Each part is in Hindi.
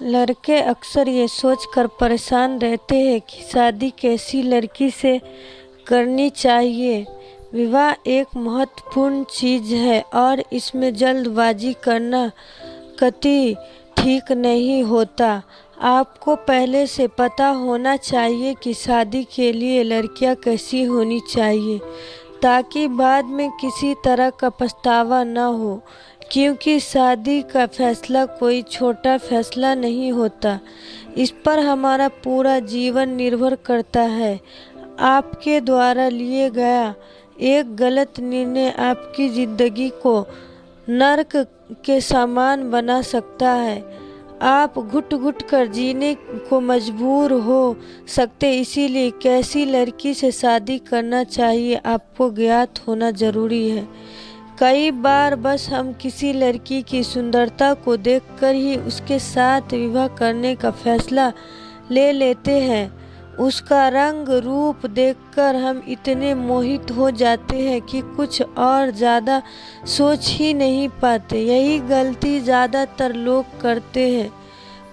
लड़के अक्सर ये सोचकर परेशान रहते हैं कि शादी कैसी लड़की से करनी चाहिए। विवाह एक महत्वपूर्ण चीज़ है और इसमें जल्दबाजी करना कतई ठीक नहीं होता। आपको पहले से पता होना चाहिए कि शादी के लिए लड़कियां कैसी होनी चाहिए, ताकि बाद में किसी तरह का पछतावा न हो। क्योंकि शादी का फैसला कोई छोटा फैसला नहीं होता, इस पर हमारा पूरा जीवन निर्भर करता है। आपके द्वारा लिए गया एक गलत निर्णय आपकी ज़िंदगी को नर्क के समान बना सकता है। आप घुट-घुट कर जीने को मजबूर हो सकते, इसीलिए कैसी लड़की से शादी करना चाहिए आपको ज्ञात होना ज़रूरी है। कई बार बस हम किसी लड़की की सुंदरता को देखकर ही उसके साथ विवाह करने का फैसला ले लेते हैं। उसका रंग रूप देखकर हम इतने मोहित हो जाते हैं कि कुछ और ज़्यादा सोच ही नहीं पाते। यही गलती ज़्यादातर लोग करते हैं।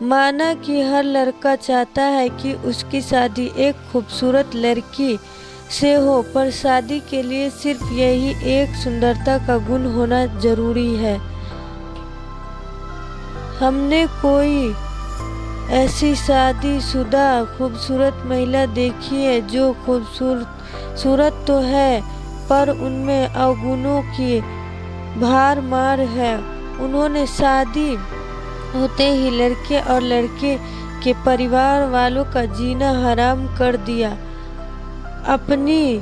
माना कि हर लड़का चाहता है कि उसकी शादी एक खूबसूरत लड़की से हो, पर शादी के लिए सिर्फ यही एक सुंदरता का गुण होना जरूरी है। हमने कोई ऐसी शादीशुदा खूबसूरत महिला देखी है जो खूबसूरत तो है, पर उनमें अवगुणों की भरमार है। उन्होंने शादी होते ही लड़के और लड़के के परिवार वालों का जीना हराम कर दिया। अपनी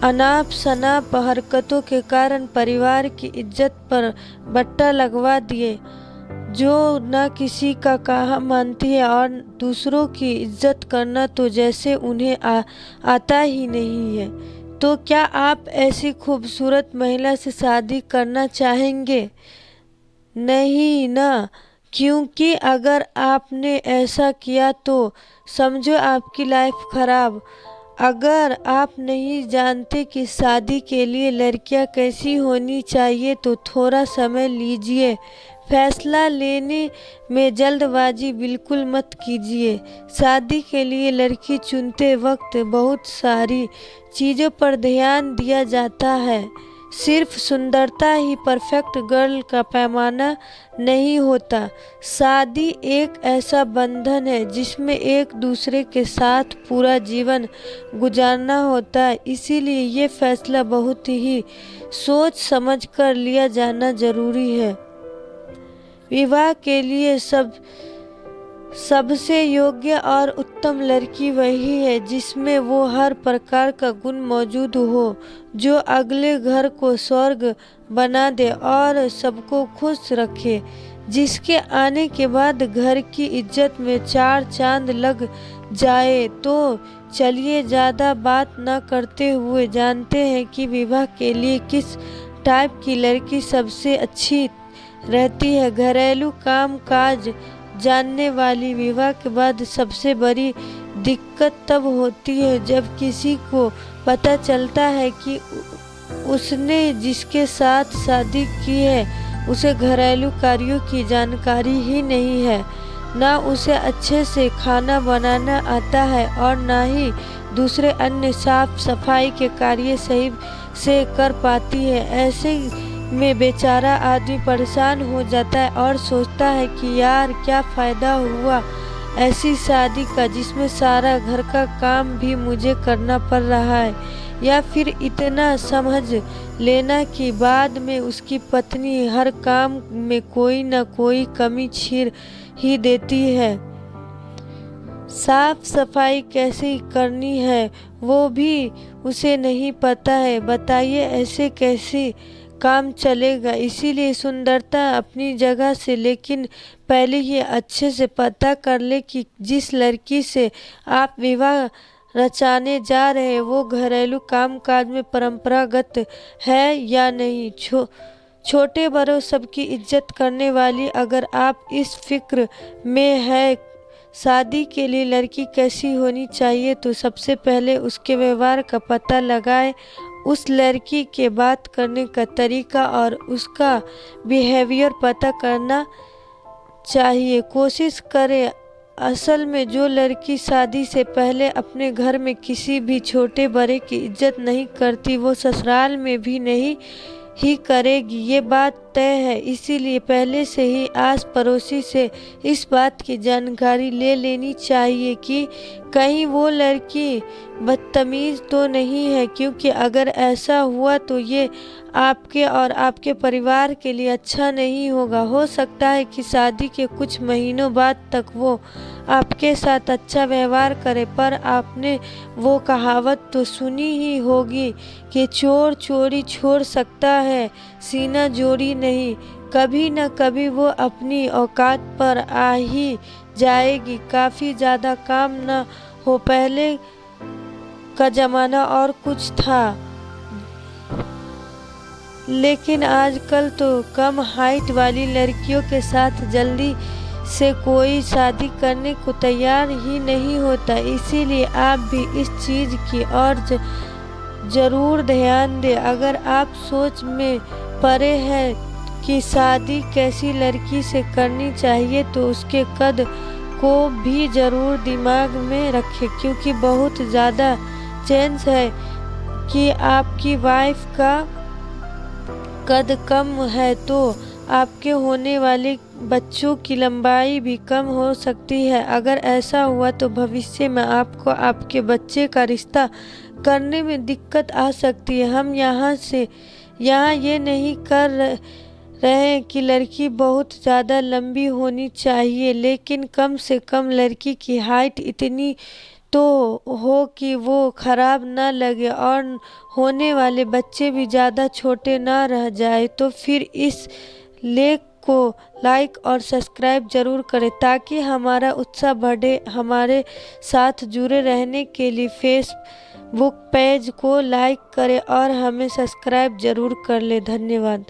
अनाप शनाप हरकतों के कारण परिवार की इज्जत पर बट्टा लगवा दिए, जो न किसी का कहा मानती है और दूसरों की इज्जत करना तो जैसे उन्हें आता ही नहीं है। तो क्या आप ऐसी खूबसूरत महिला से शादी करना चाहेंगे? नहीं ना, क्योंकि अगर आपने ऐसा किया तो समझो आपकी लाइफ खराब। अगर आप नहीं जानते कि शादी के लिए लड़कियां कैसी होनी चाहिए तो थोड़ा समय लीजिए। फैसला लेने में जल्दबाजी बिल्कुल मत कीजिए। शादी के लिए लड़की चुनते वक्त बहुत सारी चीज़ों पर ध्यान दिया जाता है। सिर्फ सुंदरता ही परफेक्ट गर्ल का पैमाना नहीं होता। शादी एक ऐसा बंधन है जिसमें एक दूसरे के साथ पूरा जीवन गुजारना होता है। इसीलिए ये फैसला बहुत ही सोच समझ कर लिया जाना जरूरी है। विवाह के लिए सबसे योग्य और उत्तम लड़की वही है जिसमें वो हर प्रकार का गुण मौजूद हो, जो अगले घर को स्वर्ग बना दे और सबको खुश रखे, जिसके आने के बाद घर की इज्जत में चार चांद लग जाए। तो चलिए ज़्यादा बात न करते हुए जानते हैं कि विवाह के लिए किस टाइप की लड़की सबसे अच्छी रहती है। घरेलू काम काज जानने वाली विवाह के बाद सबसे बड़ी दिक्कत तब होती है जब किसी को पता चलता है कि उसने जिसके साथ शादी की है उसे घरेलू कार्यों की जानकारी ही नहीं है, ना उसे अच्छे से खाना बनाना आता है और ना ही दूसरे अन्य साफ सफाई के कार्य सही से कर पाती है। ऐसे में बेचारा आदमी परेशान हो जाता है और सोचता है कि यार क्या फ़ायदा हुआ ऐसी शादी का जिसमें सारा घर का काम भी मुझे करना पड़ रहा है। या फिर इतना समझ लेना कि बाद में उसकी पत्नी हर काम में कोई ना कोई कमी छीड़ ही देती है। साफ सफाई कैसे करनी है वो भी उसे नहीं पता है। बताइए ऐसे कैसे काम चलेगा। इसीलिए सुंदरता अपनी जगह से, लेकिन पहले ये अच्छे से पता कर ले कि जिस लड़की से आप विवाह रचाने जा रहे हैं वो घरेलू कामकाज में परंपरागत है या नहीं, छोटे बड़ों सबकी इज्जत करने वाली। अगर आप इस फिक्र में है शादी के लिए लड़की कैसी होनी चाहिए तो सबसे पहले उसके व्यवहार का पता लगाएं, उस लड़की के बात करने का तरीका और उसका बिहेवियर पता करना चाहिए। कोशिश करें। असल में जो लड़की शादी से पहले अपने घर में किसी भी छोटे बड़े की इज्जत नहीं करती, वो ससुराल में भी नहीं ही करेगी, ये बात तय है। इसीलिए पहले से ही आस पड़ोसी से इस बात की जानकारी ले लेनी चाहिए कि कहीं वो लड़की बदतमीज तो नहीं है, क्योंकि अगर ऐसा हुआ तो ये आपके और आपके परिवार के लिए अच्छा नहीं होगा। हो सकता है कि शादी के कुछ महीनों बाद तक वो आपके साथ अच्छा व्यवहार करे, पर आपने वो कहावत तो सुनी ही होगी कि चोर चोरी छोड़ सकता है, सीना जोड़ी नहीं। कभी न कभी वो अपनी औकात पर आ ही जाएगी। काफ़ी ज़्यादा काम न हो, पहले का ज़माना और कुछ था, लेकिन आजकल तो कम हाइट वाली लड़कियों के साथ जल्दी से कोई शादी करने को तैयार ही नहीं होता। इसीलिए आप भी इस चीज़ की और ज़रूर ध्यान दें। अगर आप सोच में पड़े हैं कि शादी कैसी लड़की से करनी चाहिए, तो उसके कद को भी ज़रूर दिमाग में रखें, क्योंकि बहुत ज़्यादा चांस है कि आपकी वाइफ का कद कम है तो आपके होने वाले बच्चों की लंबाई भी कम हो सकती है। अगर ऐसा हुआ तो भविष्य में आपको आपके बच्चे का रिश्ता करने में दिक्कत आ सकती है। हम यहाँ ये नहीं कर रहे हैं कि लड़की बहुत ज़्यादा लंबी होनी चाहिए, लेकिन कम से कम लड़की की हाइट इतनी तो हो कि वो खराब ना लगे और होने वाले बच्चे भी ज़्यादा छोटे ना रह जाए। तो फिर इस लेख को लाइक और सब्सक्राइब ज़रूर करें, ताकि हमारा उत्साह बढ़े। हमारे साथ जुड़े रहने के लिए फेसबुक पेज को लाइक करें और हमें सब्सक्राइब ज़रूर कर लें। धन्यवाद।